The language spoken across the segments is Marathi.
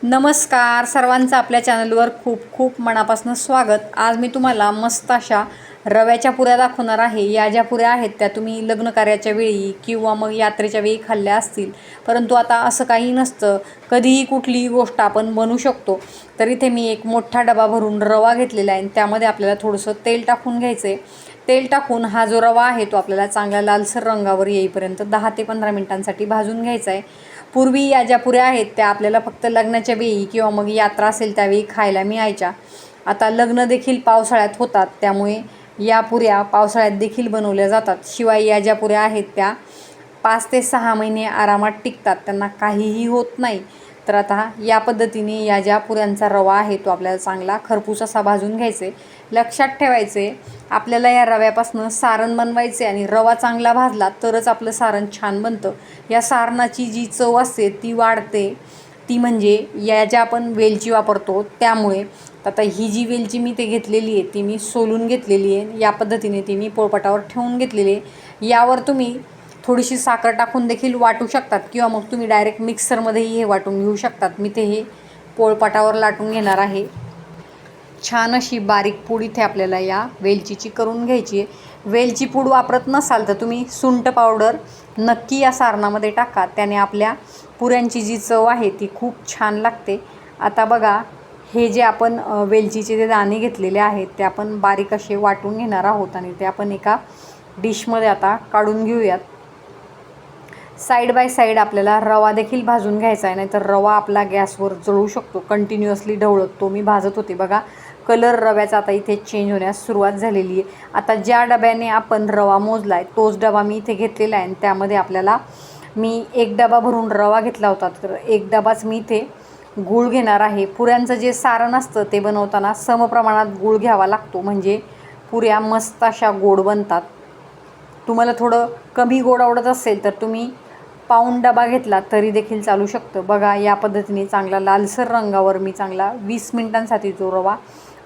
नमस्कार सर्वांचं आपल्या चॅनलवर खूप खूप मनापासून स्वागत। आज मी तुम्हाला मस्त अशा रव्याच्या पुऱ्या दाखवणार आहे। या ज्या पुऱ्या आहेत त्या तुम्ही लग्न कार्याच्या वेळी किंवा मग यात्रेच्या वेळी खाल्ल्या असतील, परंतु आता असं काही नसतं, कधीही कुठलीही गोष्ट आपण बनवू शकतो। तर इथे मी एक मोठा डबा भरून रवा घेतलेला आहे, त्यामध्ये आपल्याला थोडंसं तेल टाकून घ्यायचं आहे। तेल टाकून हा जो रवा आहे तो आपल्याला चांगला लालसर रंगावर येईपर्यंत 10 ते 15 मिनिटांसाठी भाजून घ्यायचा आहे। पूर्वी या ज्या पुऱ्या आहेत त्या आपल्याला फक्त लग्नाच्या वेळी किंवा मग यात्रा असेल त्यावेळी खायला मिळायच्या। आता लग्न देखील पावसाळ्यात होतात, त्यामुळे या पुऱ्या पावसाळ्यात देखील बनवल्या जातात। शिवाय या ज्या पुऱ्या आहेत त्या 5 ते 6 महिने आरामात टिकतात, त्यांना काहीही होत नाही। तर आता या पद्धतीने या ज्या पुऱ्यांचा रवा आहे तो आपल्याला चांगला खरपूस असा भाजून घ्यायचे। लक्षात ठेवायचे, आपल्याला या रव्यापासून सारण बनवायचे आणि रवा चांगला भाजला तरच आपलं सारण छान बनतं। या सारणाची जी चव असते ती वाढते, ती म्हणजे या ज्या आपण वेलची वापरतो त्यामुळे। आता ही जी वेलची मी ते घेतलेली आहे ती मी सोलून घेतलेली आहे। या पद्धतीने ती मी पोळपाटावर ठेवून घेतलेली आहे। यावर तुम्ही थोडीशी साखर टाकून देखील वाटू शकतात किंवा मग तुम्ही डायरेक्ट मिक्सरमध्येही हे वाटून घेऊ शकतात। मी ते हे पोळपाटावर लाटून घेणार आहे। छान अशी बारीक पूड इथे आपल्याला या वेलचीची करून घ्यायची आहे। वेलची पूड वापरत नसाल तर तुम्ही सुंठ पावडर नक्की या सारणामध्ये टाका, त्याने आपल्या पुऱ्यांची जी चव आहे ती खूप छान लागते। आता बघा, हे जे आपण वेलचीचे जे दाणे घेतलेले आहेत ते आपण बारीक असे वाटून घेणार आहोत आणि ते आपण एका डिशमध्ये आता काढून घेऊयात। साईड बाय साईड आपल्याला रवा देखील भाजून घ्यायचा आहे, नाहीतर रवा आपला गॅसवर जळू शकतो। कंटिन्युअसली ढवळत तो मी भाजत होते। बघा, कलर रव्याचा आता इथे चेंज होण्यास सुरुवात झालेली आहे। आता ज्या डब्याने आपण रवा मोजला आहे तोच डबा मी इथे घेतलेला आहे आणि त्यामध्ये आपल्याला मी एक डबा भरून रवा घेतला होता, तर एक डबाच मी इथे गूळ घेणार आहे। पुऱ्यांचं जे सारण असतं ते बनवताना समप्रमाणात गूळ घ्यावा लागतो, म्हणजे पुऱ्या मस्त अशा गोड बनतात। तुम्हाला थोडं कमी गोड आवडत असेल तर तुम्ही पाऊण डबा घेतला तरी देखील चालू शकतं। बघा, या पद्धतीने चांगला लालसर रंगावर मी चांगला 20 मिनिटांसाठी जो रवा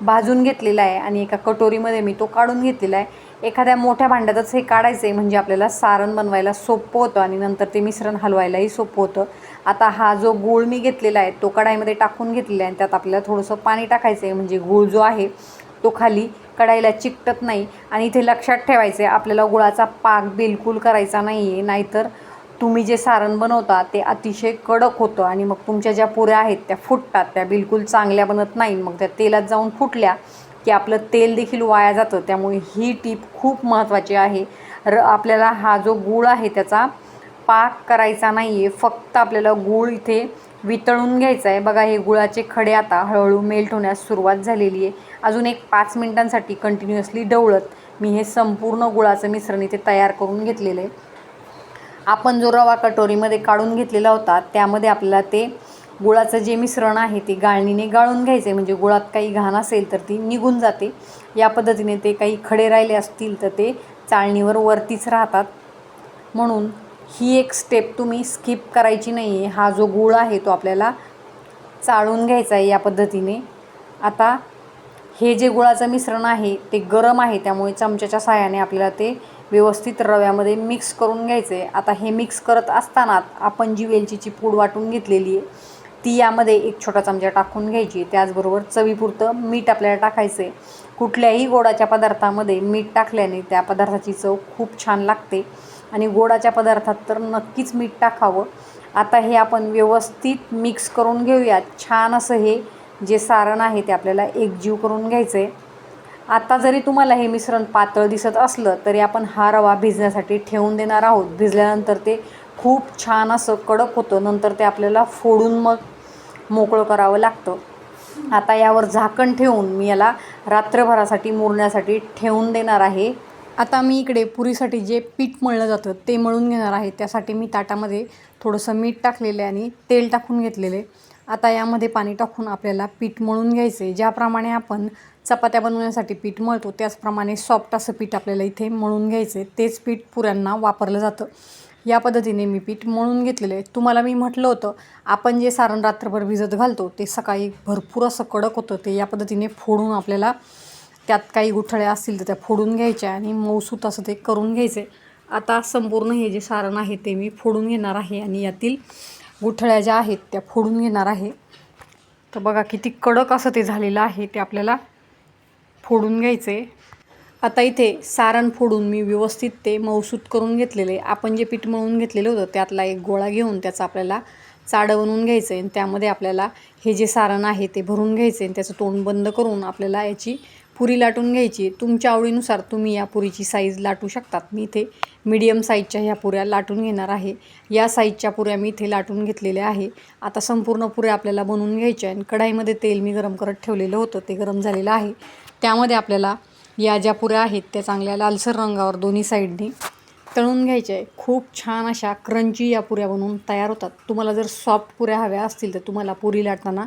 भाजून घेतलेला आहे आणि एका कटोरीमध्ये मी तो काढून घेतलेला आहे। एखाद्या मोठ्या भांड्यातच हे काढायचं आहे, म्हणजे आपल्याला सारण बनवायला सोपं होतं आणि नंतर ते मिश्रण हलवायलाही सोपं होतं। आता हा जो गूळ मी घेतलेला आहे तो कढाईमध्ये टाकून घेतलेला आहे आणि त्यात आपल्याला थोडंसं पाणी टाकायचं आहे, म्हणजे गूळ जो आहे तो खाली कढाईला चिकटत नाही। आणि इथे लक्षात ठेवायचे, आपल्याला गुळाचा पाक बिलकुल करायचा नाही आहे, नाहीतर तुम्ही जे सारण बनवता ते अतिशय कडक होतं आणि मग तुमच्या ज्या पुऱ्या आहेत त्या फुटतात, त्या बिलकुल चांगल्या बनत नाही। मग त्या तेलात जाऊन फुटल्या की आपलं तेल देखील वाया जातं, त्यामुळे ही टीप खूप महत्त्वाची आहे। आपल्याला हा जो गूळ आहे त्याचा पाक करायचा नाही आहे, फक्त आपल्याला गूळ इथे वितळून घ्यायचा आहे। बघा, हे गुळाचे खडे आता हळूहळू मेल्ट होण्यास सुरुवात झालेली आहे। अजून एक 5 मिनिटांसाठी कंटिन्युअसली ढवळत मी हे संपूर्ण गुळाचं मिश्रण इथे तयार करून घेतलेलं आहे। आपण जो रवा कटोरीमध्ये काढून घेतलेला होता त्यामध्ये आपल्याला ते गुळाचं जे मिश्रण आहे ते गाळणीने गाळून घ्यायचे, म्हणजे गुळात काही घाण असेल तर ती निघून जाते। या पद्धतीने ते काही खडे राहिले असतील तर ते चाळणीवर वरतीच राहतात, म्हणून ही एक स्टेप तुम्ही स्किप करायची नाही आहे। हा जो गूळ आहे तो आपल्याला चाळून घ्यायचा आहे या पद्धतीने। आता हे जे गुळाचं मिश्रण आहे ते गरम आहे, त्यामुळे चमच्याच्या साहाय्याने आपल्याला ते व्यवस्थित रव्यामध्ये मिक्स करून घ्यायचं आहे। आता हे मिक्स करत असताना आपण जी वेलचीची पूड वाटून घेतलेली आहे ती यामध्ये एक छोटा चमचा टाकून घ्यायची। त्याचबरोबर चवीपुरतं मीठ आपल्याला टाकायचं आहे। कुठल्याही गोडाच्या पदार्थामध्ये मीठ टाकल्याने त्या पदार्थाची चव खूप छान लागते आणि गोडाच्या पदार्थात तर नक्कीच मीठ टाकावं। आता हे आपण व्यवस्थित मिक्स करून घेऊयात। छान असं हे जे सारण आहे ते आपल्याला एकजीव करून घ्यायचं आहे। आता जरी तुम्हाला हे मिश्रण पातळ दिसत असलं तरी आपण हा रवा भिजण्यासाठी ठेवून देणार आहोत। भिजल्यानंतर ते खूप छान असं कडक होतं, नंतर ते आपल्याला फोडून मग मोकळं करावं लागतं। आता यावर झाकण ठेवून मी याला रात्रभरासाठी मुरण्यासाठी ठेवून देणार आहे। आता मी इकडे पुरीसाठी जे पीठ मळलं जातं ते मळून घेणार आहे। त्यासाठी मी ताटामध्ये थोडंसं मीठ टाकलेलं आहे आणि तेल टाकून घेतलेले। आता यामध्ये पाणी टाकून आपल्याला पीठ मळून घ्यायचं आहे। ज्याप्रमाणे आपण चपात्या बनवण्यासाठी पीठ मळतो त्याचप्रमाणे सॉफ्ट असं पीठ आपल्याला इथे मळून घ्यायचं आहे। तेच पीठ पुऱ्यांना वापरलं जातं। या पद्धतीने मी पीठ मळून घेतलेलं आहे। तुम्हाला मी म्हटलं होतं, आपण जे सारण रात्रभर भिजत घालतो ते सकाळी भरपूर असं कडक होतं, ते या पद्धतीने फोडून आपल्याला त्यात काही गुठळ्या असतील तर त्या फोडून घ्यायच्या आणि मऊसूत असं ते करून घ्यायचे। आता संपूर्ण हे जे सारण आहे ते मी फोडून घेणार आहे आणि यातील गुठळ्या ज्या आहेत त्या फोडून घेणार आहे। तर बघा किती कडक असं ते झालेलं आहे, ते आपल्याला फोडून घ्यायचं आहे. आता इथे सारण फोडून मी व्यवस्थित ते मऊसूत करून घेतलेले. आपण जे पीठ मळून घेतलेलं होतं त्यातला एक गोळा घेऊन त्याचा आपल्याला चाळं बनवून घ्यायचं आहे. त्यामध्ये आपल्याला हे जे सारण आहे ते भरून घ्यायचं आहे. त्याचं तोंड बंद करून आपल्याला याची पुरी लाटून घ्यायची. तुमच्या आवडीनुसार तुम्ही या पुरीची साईज लाटू शकतात. मी इथे मीडियम साईजच्या ह्या पुऱ्या लाटून घेणार आहे. या साईजच्या पुऱ्या मी इथे लाटून घेतलेल्या आहे. आता संपूर्ण पुऱ्या आपल्याला बनवून घ्यायच्या आणि कढाईमध्ये तेल मी गरम करत ठेवलेलं होतं, ते गरम झालेलं आहे. त्यामध्ये आपल्याला या ज्या पुऱ्या आहेत त्या चांगल्या लालसर रंगावर दोन्ही साईडनी तळून घ्यायच्या आहे. खूप छान अशा क्रंची या पुऱ्या बनवून तयार होतात. तुम्हाला जर सॉफ्ट पुऱ्या हव्या असतील तर तुम्हाला पुरी लाटताना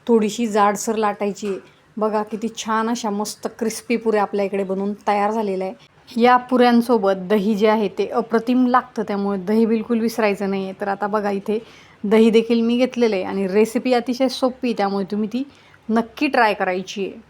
थोडीशी जाडसर लाटायची आहे. बघा किती छान अशा मस्त क्रिस्पी पुऱ्या आपल्या इकडे बनवून तयार झालेल्या आहे. या पुऱ्यांसोबत दही जे आहे ते अप्रतिम लागतं, त्यामुळे दही बिलकुल विसरायचं नाही आहे. तर आता बघा इथे दही देखील मी घेतलेलं आहे आणि रेसिपी अतिशय सोपी, त्यामुळे तुम्ही ती नक्की ट्राय करायची आहे.